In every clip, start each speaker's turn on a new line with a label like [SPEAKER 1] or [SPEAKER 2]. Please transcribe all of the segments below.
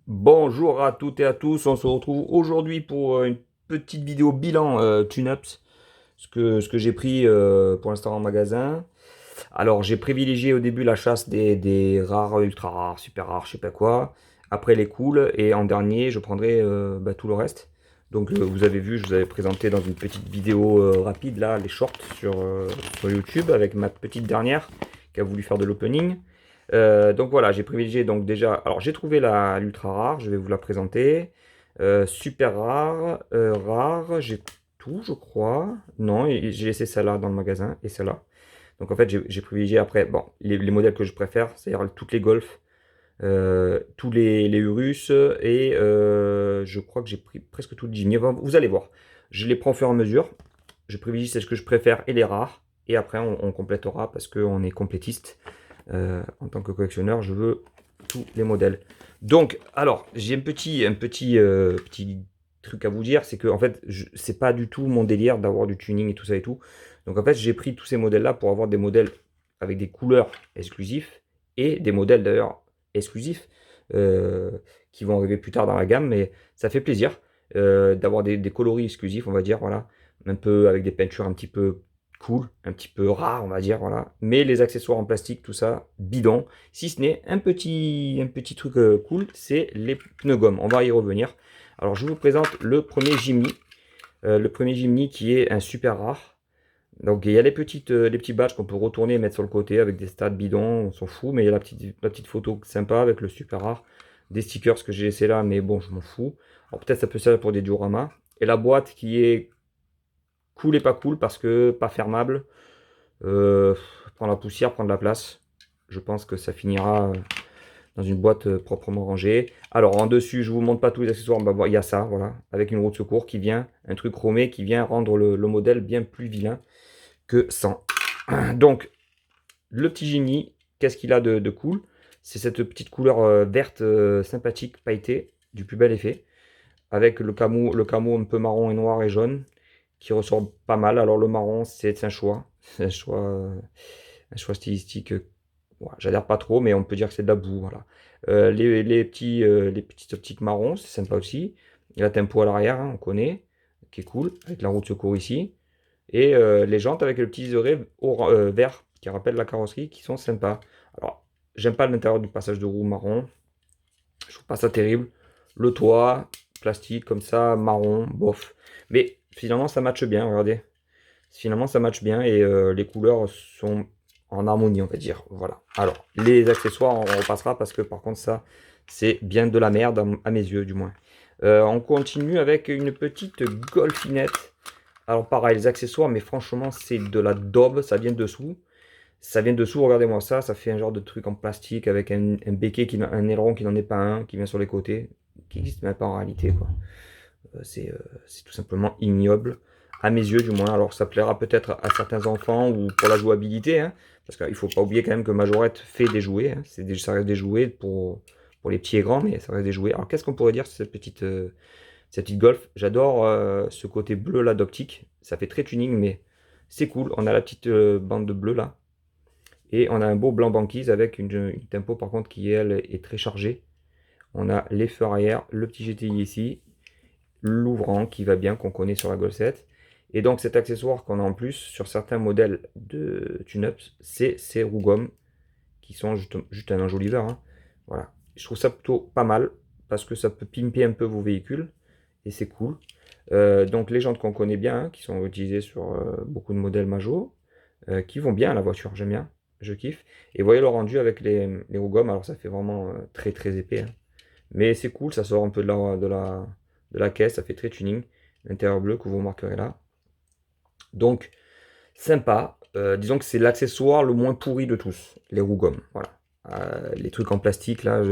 [SPEAKER 1] Bonjour à toutes et à tous, on se retrouve aujourd'hui pour une petite vidéo bilan tune-ups, ce que j'ai pris pour l'instant en magasin. Alors j'ai privilégié au début la chasse des rares, ultra rares, super rares, je sais pas quoi. Après les cools et en dernier je prendrai tout le reste. Donc vous avez vu, je vous avais présenté dans une petite vidéo rapide là les shorts sur YouTube avec ma petite dernière qui a voulu faire de l'opening. Donc voilà, j'ai privilégié donc déjà. Alors j'ai trouvé l'ultra rare, je vais vous la présenter. Super rare, rare, j'ai tout, je crois. Non, j'ai laissé celle-là dans le magasin et celle-là. Donc en fait, j'ai privilégié après, bon, les modèles que je préfère, c'est-à-dire toutes les Golf, tous les Urus et je crois que j'ai pris presque tout le Jimny. Enfin, vous allez voir, je les prends au fur et à mesure. Je privilégie celles que je préfère et les rares. Et après, on complétera parce qu'on est complétiste. En tant que collectionneur, je veux tous les modèles. Donc, alors, j'ai un petit truc à vous dire, c'est que en fait, c'est pas du tout mon délire d'avoir du tuning et tout ça et tout. Donc en fait, j'ai pris tous ces modèles-là pour avoir des modèles avec des couleurs exclusifs et des modèles d'ailleurs exclusifs euh, qui vont arriver plus tard dans la gamme, mais ça fait plaisir d'avoir des coloris exclusifs, on va dire, voilà, un peu avec des peintures un petit peu cool, un petit peu rare, on va dire, voilà. Mais les accessoires en plastique, tout ça, bidon. Si ce n'est un petit truc cool, c'est les pneus gomme. On va y revenir. Alors, je vous présente le premier Jimny. Le premier Jimny qui est un super rare. Donc, il y a les petits badges qu'on peut retourner et mettre sur le côté avec des stats bidons, on s'en fout. Mais il y a la petite photo sympa avec le super rare. Des stickers que j'ai laissé là, mais bon, je m'en fous. Alors, peut-être ça peut servir pour des dioramas. Et la boîte qui est cool et pas cool parce que pas fermable. Euh, Prendre la poussière, prendre la place. Je pense que ça finira dans une boîte proprement rangée. Alors en dessus, je vous montre pas tous les accessoires. Bah, il y a ça, voilà, avec une roue de secours qui vient, un truc chromé qui vient rendre le modèle bien plus vilain que sans. Donc le petit Genie, qu'est-ce qu'il a de cool? C'est cette petite couleur verte sympathique, pailletée, du plus bel effet, avec le camo un peu marron et noir et jaune, qui ressort pas mal. Alors le marron, c'est un choix. C'est un choix stylistique. Ouais, j'adhère pas trop, mais on peut dire que c'est de la boue. Voilà. Les petites optiques marron, c'est sympa aussi. La tempo à l'arrière, hein, on connaît, qui est cool, avec la roue de secours ici. Et les jantes avec le petit liseré vert qui rappelle la carrosserie, qui sont sympas. Alors, j'aime pas l'intérieur du passage de roue marron. Je trouve pas ça terrible. Le toit, plastique comme ça, marron, bof. Mais finalement, ça matche bien, regardez. Finalement, ça matche bien et les couleurs sont en harmonie, on va dire. Voilà. Alors, les accessoires, on repassera parce que par contre, ça, c'est bien de la merde à mes yeux, du moins. On continue avec une petite golfinette. Alors, pareil, les accessoires, mais franchement, c'est de la daube, ça vient dessous. Ça vient dessous, regardez-moi ça, ça fait un genre de truc en plastique avec un béquet, un aileron qui n'en est pas un, qui vient sur les côtés, qui n'existe même pas en réalité, quoi. C'est tout simplement ignoble, à mes yeux du moins. Alors ça plaira peut-être à certains enfants ou pour la jouabilité, hein, parce qu'il ne faut pas oublier quand même que Majorette fait des jouets. Hein, ça reste des jouets pour les petits et grands, mais ça reste des jouets. Alors qu'est-ce qu'on pourrait dire sur cette petite Golf? J'adore ce côté bleu là d'optique. Ça fait très tuning, mais c'est cool. On a la petite bande de bleu là. Et on a un beau blanc banquise avec une tempo par contre qui elle est très chargée. On a les feux arrière, le petit GTI ici, l'ouvrant qui va bien, qu'on connaît sur la Golf 7. Et donc cet accessoire qu'on a en plus sur certains modèles de tune-ups, c'est ces roues gommes qui sont juste un enjoliveur. Hein. Voilà. Je trouve ça plutôt pas mal parce que ça peut pimper un peu vos véhicules et c'est cool. Donc les jantes qu'on connaît bien, hein, qui sont utilisées sur beaucoup de modèles majors, qui vont bien à la voiture, j'aime bien, je kiffe. Et voyez le rendu avec les roues gommes, alors ça fait vraiment très très épais. Hein. Mais c'est cool, ça sort un peu de la caisse, ça fait très tuning. L'intérieur bleu que vous remarquerez là. Donc, sympa. Disons que c'est l'accessoire le moins pourri de tous, les roues gommes. Voilà. Les trucs en plastique, là,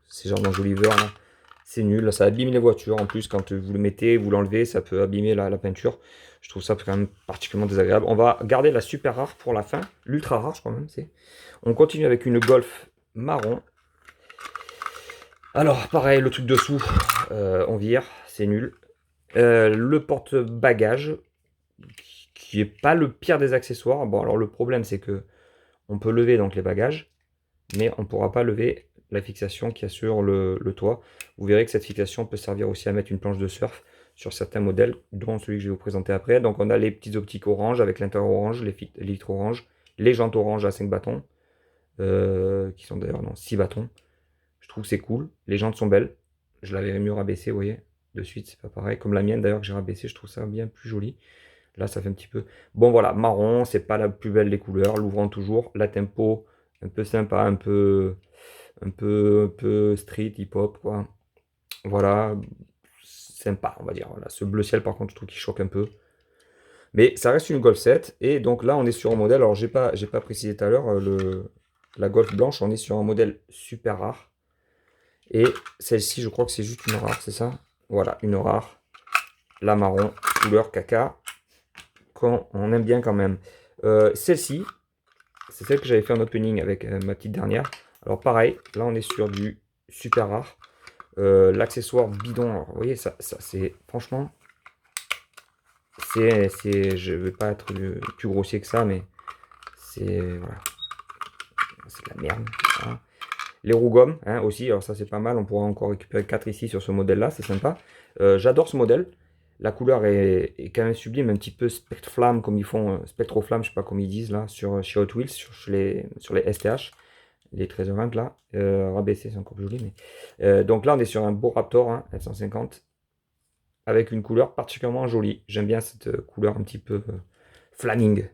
[SPEAKER 1] ces genres d'enjoliveurs, là, c'est nul. Ça abîme les voitures. En plus, quand vous le mettez, vous l'enlevez, ça peut abîmer la peinture. Je trouve ça quand même particulièrement désagréable. On va garder la super rare pour la fin. L'ultra rare, je crois même. On continue avec une Golf marron. Alors, pareil, le truc dessous, on vire, c'est nul. Le porte-bagages, qui est pas le pire des accessoires. Bon, alors le problème, c'est que on peut lever donc les bagages, mais on ne pourra pas lever la fixation qu'il y a sur le toit. Vous verrez que cette fixation peut servir aussi à mettre une planche de surf sur certains modèles, dont celui que je vais vous présenter après. Donc on a les petites optiques orange avec l'intérieur orange, les litres orange, les jantes orange à 5 bâtons, qui sont d'ailleurs non 6 bâtons. Je trouve que c'est cool. Les jantes sont belles. Je l'avais mieux rabaissé, vous voyez. De suite, c'est pas pareil. Comme la mienne d'ailleurs que j'ai rabaissé, je trouve ça bien plus joli. Là, ça fait un petit peu... Bon, voilà, marron, c'est pas la plus belle des couleurs. L'ouvrant toujours. La tempo, un peu sympa, un peu street, hip-hop, quoi. Voilà, sympa, on va dire. Voilà. Ce bleu ciel, par contre, je trouve qu'il choque un peu. Mais ça reste une Golf 7. Et donc là, on est sur un modèle... Alors, j'ai pas précisé tout à l'heure, la Golf blanche, on est sur un modèle super rare. Et celle-ci, je crois que c'est juste une rare, c'est ça? Voilà, une rare. La marron, couleur caca. On aime bien quand même. Celle-ci, c'est celle que j'avais fait en opening avec ma petite dernière. Alors pareil, là on est sur du super rare. L'accessoire bidon, alors, vous voyez, ça c'est franchement, je vais pas être plus grossier que ça, mais c'est voilà, c'est de la merde. Voilà. Les roues gommes hein, aussi, alors ça c'est pas mal, on pourra encore récupérer 4 ici sur ce modèle-là, c'est sympa. J'adore ce modèle. La couleur est quand même sublime, un petit peu spectre-flamme comme ils font, spectro-flamme, je sais pas comment ils disent là, chez Hot Wheels, sur les STH, les 1320 là, rabaissé c'est encore plus joli. Mais, donc là on est sur un beau Raptor hein, F-150, avec une couleur particulièrement jolie. J'aime bien cette couleur un petit peu flaming.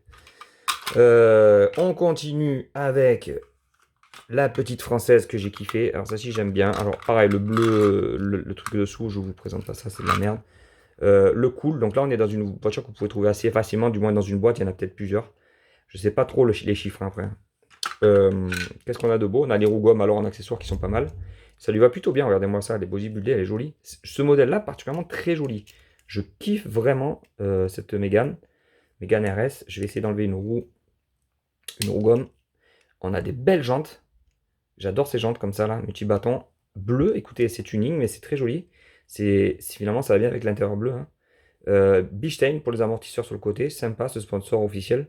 [SPEAKER 1] On continue avec la petite française que j'ai kiffé. Alors ça ci j'aime bien. Alors pareil, le bleu, le truc dessous, je vous présente pas ça, c'est de la merde. Le cool, donc là on est dans une voiture que vous pouvez trouver assez facilement, du moins dans une boîte, il y en a peut-être plusieurs. Je sais pas trop les chiffres hein, après. Qu'est-ce qu'on a de beau? On a les roues gommes alors en accessoires qui sont pas mal. Ça lui va plutôt bien, regardez-moi ça, elle est bodybuildée, elle est jolie. Ce modèle-là, particulièrement très joli. Je kiffe vraiment cette Mégane RS. Je vais essayer d'enlever une roue gomme. On a des belles jantes. J'adore ces jantes comme ça là, multi-bâton. Bleu, écoutez, c'est tuning, mais c'est très joli. Finalement, ça va bien avec l'intérieur bleu. Hein. Bichstein pour les amortisseurs sur le côté, sympa ce sponsor officiel.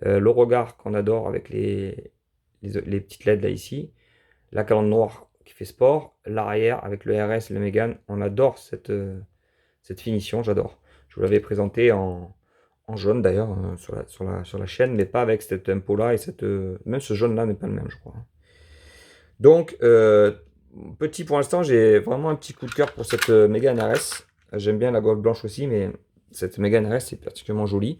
[SPEAKER 1] Le regard qu'on adore avec les petites LED là ici. La calandre noire qui fait sport. L'arrière avec le RS, le Mégane. On adore cette finition, j'adore. Je vous l'avais présenté en jaune d'ailleurs sur la chaîne, mais pas avec cette tempo là et même ce jaune là n'est pas le même, je crois. Donc, petit pour l'instant, j'ai vraiment un petit coup de cœur pour cette Mégane RS. J'aime bien la Golf blanche aussi, mais cette Mégane RS c'est particulièrement joli.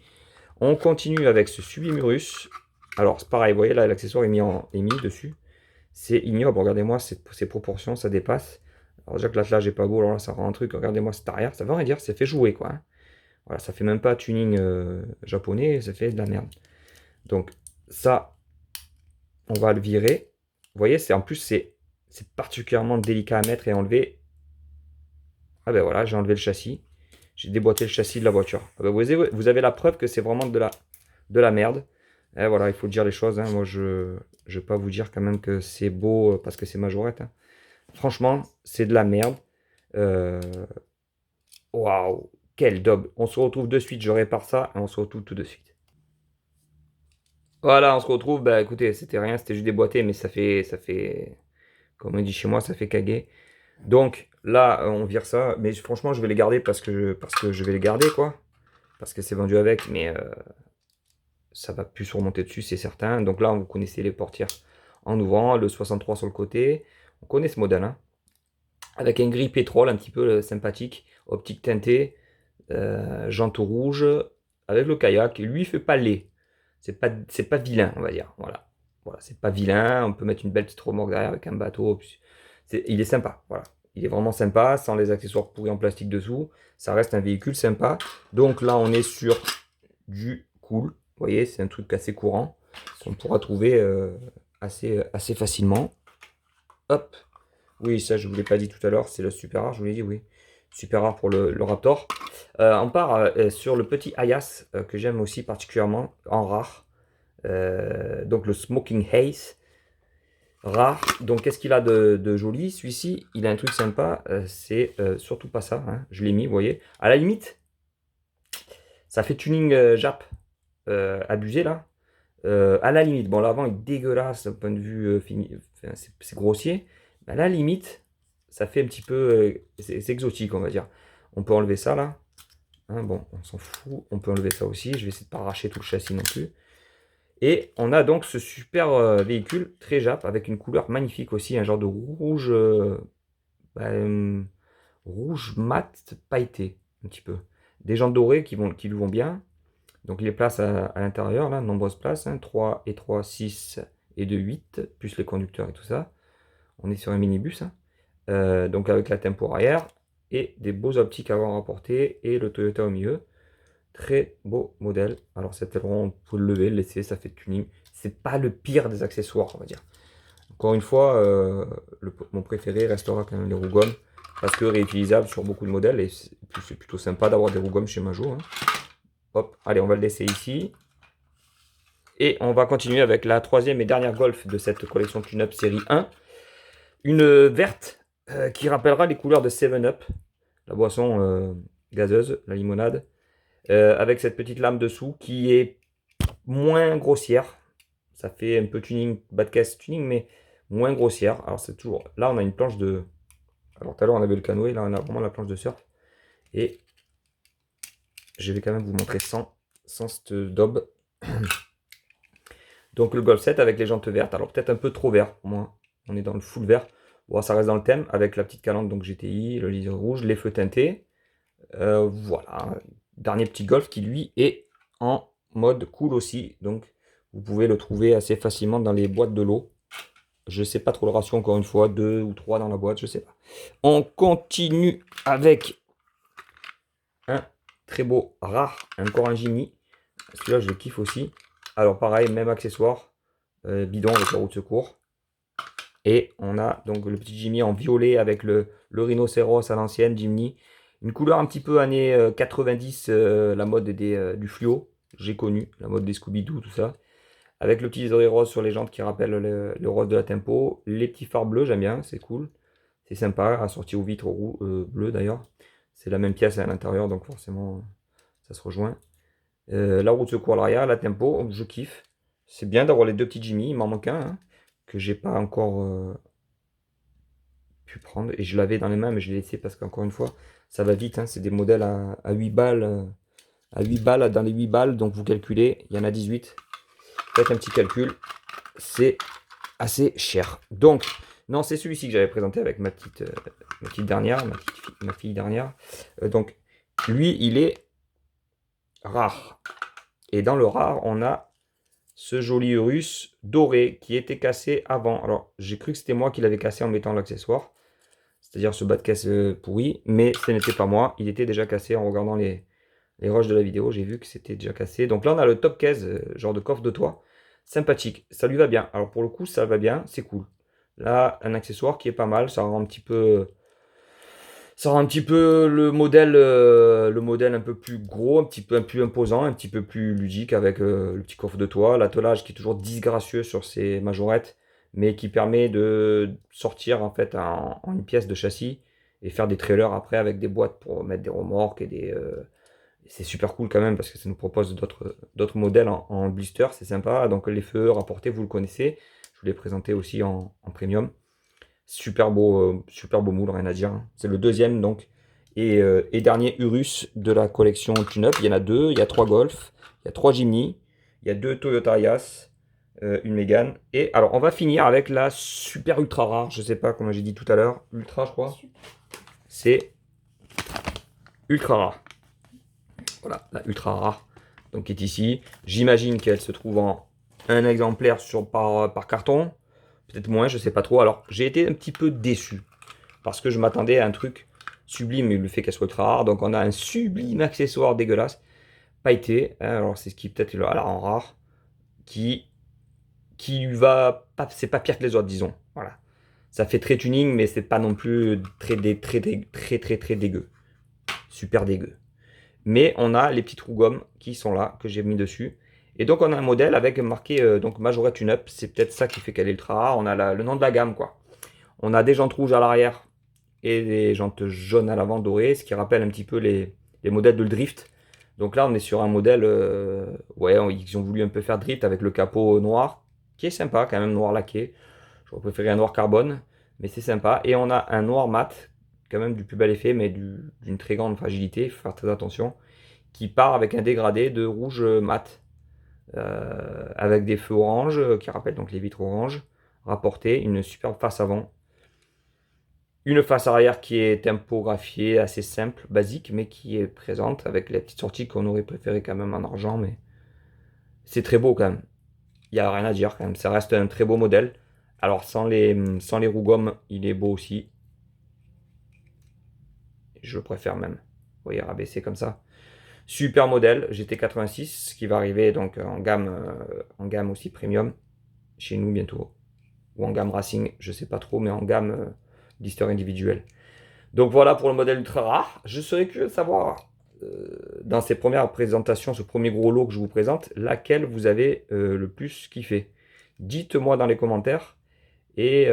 [SPEAKER 1] On continue avec ce Sublime Urus. Alors, c'est pareil, vous voyez là, l'accessoire est mis dessus. C'est ignoble, regardez-moi ces proportions, ça dépasse. Alors, déjà que l'attelage est pas beau, alors là, ça rend un truc. Regardez-moi cette arrière, ça veut rien dire, c'est fait jouer quoi. Hein. Voilà, ça fait même pas tuning japonais, ça fait de la merde. Donc, ça, on va le virer. Vous voyez, en plus, c'est particulièrement délicat à mettre et à enlever. Ah ben voilà, j'ai enlevé le châssis. J'ai déboîté le châssis de la voiture. Ah ben vous avez la preuve que c'est vraiment de la merde. Et voilà, il faut dire les choses. Hein. Moi, je ne vais pas vous dire quand même que c'est beau parce que c'est majorette. Hein. Franchement, c'est de la merde. Waouh, quel daube. On se retrouve de suite, je répare ça et on se retrouve tout de suite. Voilà, on se retrouve. Bah écoutez, c'était rien, c'était juste déboîté, mais ça fait, comme on dit chez moi, ça fait caguer. Donc là, on vire ça. Mais franchement, je vais les garder parce que je vais les garder, quoi. Parce que c'est vendu avec, mais ça va plus se remonter dessus, c'est certain. Donc là, vous connaissez les portières en ouvrant, le 63 sur le côté. On connaît ce modèle, hein. Avec un gris pétrole un petit peu sympathique, optique teintée, jantes rouges, avec le kayak. Et lui, il fait pas laid. C'est pas vilain, on va dire. Voilà. Voilà, c'est pas vilain. On peut mettre une belle petite remorque derrière avec un bateau. Il est sympa. Voilà. Il est vraiment sympa, sans les accessoires pourris en plastique dessous. Ça reste un véhicule sympa. Donc là, on est sur du cool. Vous voyez, c'est un truc assez courant qu'on pourra trouver assez facilement. Hop. Oui, ça, je ne vous l'ai pas dit tout à l'heure. C'est le super rare, je vous l'ai dit, oui. Super rare pour le Raptor. On part sur le petit Ayas que j'aime aussi particulièrement en rare. Donc le Smoking Haze. Rare. Donc qu'est-ce qu'il a de joli? Celui-ci, il a un truc sympa. C'est surtout pas ça. Hein. Je l'ai mis, vous voyez. À la limite, ça fait tuning Jap abusé là. À la limite, bon l'avant est dégueulasse d'un point de vue fini, enfin, c'est grossier, à la limite, ça fait un petit peu... c'est exotique, on va dire. On peut enlever ça, là. Hein, bon, on s'en fout. On peut enlever ça aussi. Je vais essayer de pas arracher tout le châssis non plus. Et on a donc ce super véhicule, très Jap, avec une couleur magnifique aussi, un genre de rouge... bah, rouge mat pailleté, un petit peu. Des jantes dorées qui lui vont bien. Donc les places à l'intérieur, là, nombreuses places, hein, 3 et 3, 6 et 2, 8, plus les conducteurs et tout ça. On est sur un minibus, hein. Donc avec la tempo arrière et des beaux optiques avant rapportés et le Toyota au milieu. Très beau modèle. Alors cet aileron, on peut le lever, le laisser, ça fait tuning. C'est pas le pire des accessoires, on va dire. Encore une fois, mon préféré restera quand même les roues gommes parce que réutilisable sur beaucoup de modèles et c'est plutôt sympa d'avoir des roues gommes chez Majo, hein. Hop, allez, on va le laisser ici. Et on va continuer avec la troisième et dernière Golf de cette collection Tune-Up série 1. Une verte qui rappellera les couleurs de 7-Up, la boisson gazeuse, la limonade, avec cette petite lame dessous qui est moins grossière. Ça fait un peu tuning, bas de caisse tuning, mais moins grossière. Alors c'est toujours... Là, on a une planche de... Alors tout à l'heure, on avait le canoë, là, on a vraiment la planche de surf. Et je vais quand même vous montrer sans cette daube. Donc le Golf 7 avec les jantes vertes. Alors peut-être un peu trop vert pour moi. On est dans le full vert. Bon, ça reste dans le thème avec la petite calandre, donc GTI, le liseré rouge, les feux teintés. Voilà. Dernier petit Golf qui lui est en mode cool aussi. Donc vous pouvez le trouver assez facilement dans les boîtes de l'eau. Je sais pas trop le ratio encore une fois, 2 ou 3 dans la boîte, je sais pas. On continue avec un très beau rare, encore un Jimny. Celui-là je le kiffe aussi. Alors pareil, même accessoire, bidon avec la roue de secours. Et on a donc le petit Jimny en violet avec le rhinocéros à l'ancienne, Jimny. Une couleur un petit peu années 90, la mode du fluo. J'ai connu, la mode des Scooby-Doo, tout ça. Avec le petit liseré rose sur les jantes qui rappelle le rose de la Tempo. Les petits phares bleus, j'aime bien, c'est cool. C'est sympa, assorti aux vitres bleues d'ailleurs. C'est la même pièce à l'intérieur, donc forcément ça se rejoint. La roue de secours à l'arrière, la Tempo, je kiffe. C'est bien d'avoir les deux petits Jimmy, il m'en manque un, hein, que j'ai pas encore pu prendre. Et je l'avais dans les mains, mais je l'ai laissé parce qu'encore une fois, ça va vite, hein. C'est des modèles à 8 balles. À 8 balles, dans les 8 balles, donc vous calculez, il y en a 18. Faites un petit calcul, c'est assez cher. Donc, non, c'est celui-ci que j'avais présenté avec ma petite dernière, ma fille dernière. Donc, lui, il est rare. Et dans le rare, on a ce joli Urus doré qui était cassé avant. Alors, j'ai cru que c'était moi qui l'avais cassé en mettant l'accessoire, c'est-à-dire ce bas de caisse pourri, mais ce n'était pas moi. Il était déjà cassé en regardant les rushs de la vidéo. J'ai vu que c'était déjà cassé. Donc là, on a le top case, genre de coffre de toit. Sympathique, ça lui va bien. Alors pour le coup, ça va bien, c'est cool. Là, un accessoire qui est pas mal, ça rend un petit peu... Ça rend un petit peu le modèle un peu plus gros, un petit peu plus imposant, un petit peu plus ludique avec le petit coffre de toit, l'attelage qui est toujours disgracieux sur ces majorettes, mais qui permet de sortir en fait en une pièce de châssis et faire des trailers après avec des boîtes pour mettre des remorques et des... c'est super cool quand même parce que ça nous propose d'autres modèles en blister, c'est sympa. Donc les feux rapportés, vous le connaissez. Je vous l'ai présenté aussi en premium. Super beau moule, rien à dire, hein. C'est le deuxième donc et dernier Urus de la collection Tune-Up. Il y en a deux, il y a 3 Golf, il y a 3 Jimny, il y a 2 Toyota Yaris, une Mégane. Et alors on va finir avec la super ultra rare, je sais pas comment j'ai dit tout à l'heure, ultra je crois. C'est ultra rare. Voilà, la ultra rare, donc qui est ici. J'imagine qu'elle se trouve en un exemplaire par carton. Peut-être moins, je sais pas trop. Alors, j'ai été un petit peu déçu. Parce que je m'attendais à un truc sublime, mais le fait qu'elle soit ultra rare. Donc, on a un sublime accessoire dégueulasse. Pailleté. Hein, alors, c'est ce qui peut-être la rend rare. Qui lui va... C'est pas pire que les autres, disons. Voilà. Ça fait très tuning, mais c'est pas non plus très dégueu. Super dégueu. Mais on a les petites roues gommes qui sont là, que j'ai mis dessus. Et donc on a un modèle avec marqué donc Majorette Tune-Up. C'est peut-être ça qui fait qu'elle est ultra rare. On a le nom de la gamme, quoi. On a des jantes rouges à l'arrière et des jantes jaunes à l'avant dorées, ce qui rappelle un petit peu les modèles de le drift. Donc là on est sur un modèle, ouais, ils ont voulu un peu faire drift avec le capot noir, qui est sympa quand même, noir laqué. J'aurais préféré un noir carbone. mais c'est sympa. Et on a un noir mat, quand même du plus bel effet, mais d'une très grande fragilité, il faut faire très attention, qui part avec un dégradé de rouge mat, avec des feux orange, qui rappellent donc les vitres orange, rapportés, une superbe face avant. Une face arrière qui est typographiée assez simple, basique, mais qui est présente avec les petites sorties qu'on aurait préféré quand même en argent, mais c'est très beau quand même. Il n'y a rien à dire quand même, ça reste un très beau modèle. Alors sans les roues gommes, il est beau aussi. Je le préfère même. Vous voyez, rabaissé comme ça. Super modèle, GT86, qui va arriver donc en gamme aussi premium, chez nous bientôt. Ou en gamme racing, je sais pas trop, mais en gamme d'histoire individuelle. Donc voilà pour le modèle ultra rare. Je serais curieux de savoir, dans ces premières présentations, ce premier gros lot que je vous présente, laquelle vous avez le plus kiffé. Dites-moi dans les commentaires. Et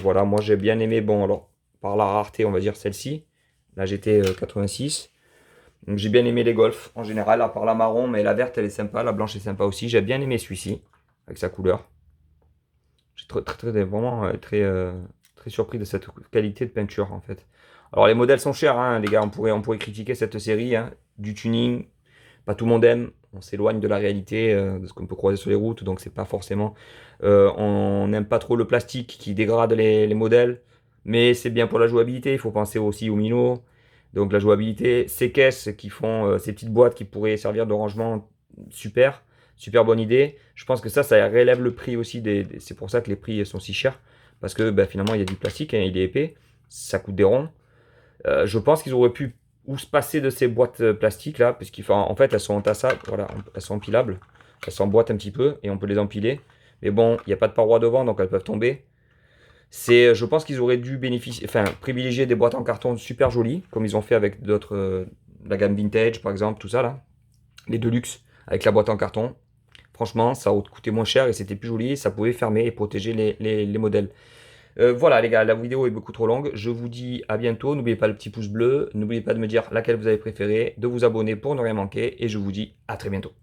[SPEAKER 1] voilà, moi j'ai bien aimé, bon alors, par la rareté, on va dire celle-ci, la GT 86. Donc j'ai bien aimé les Golf en général, à part la marron, mais la verte elle est sympa, la blanche est sympa aussi. J'ai bien aimé celui-ci, avec sa couleur. J'ai vraiment très surpris de cette qualité de peinture en fait. Alors les modèles sont chers, hein, les gars, on pourrait critiquer cette série, hein, du tuning, pas tout le monde aime, on s'éloigne de la réalité, de ce qu'on peut croiser sur les routes, donc c'est pas forcément... on n'aime pas trop le plastique qui dégrade les modèles, mais c'est bien pour la jouabilité, il faut penser aussi aux minots, donc la jouabilité, ces caisses qui font, ces petites boîtes qui pourraient servir de rangement, super, super bonne idée. Je pense que ça relève le prix aussi, c'est pour ça que les prix sont si chers, parce que bah, finalement il y a du plastique, hein, il est épais, ça coûte des ronds. Je pense qu'ils auraient pu ou se passer de ces boîtes plastiques là, en fait elles sont entassables, voilà, elles sont empilables, elles s'emboîtent un petit peu et on peut les empiler. Mais bon, il n'y a pas de paroi devant donc elles peuvent tomber. Je pense qu'ils auraient dû privilégier des boîtes en carton super jolies, comme ils ont fait avec d'autres, la gamme vintage par exemple, tout ça là, les Deluxe avec la boîte en carton. Franchement, ça aurait coûté moins cher et c'était plus joli, ça pouvait fermer et protéger les modèles. Voilà les gars, la vidéo est beaucoup trop longue. Je vous dis à bientôt. N'oubliez pas le petit pouce bleu. N'oubliez pas de me dire laquelle vous avez préféré, de vous abonner pour ne rien manquer. Et je vous dis à très bientôt.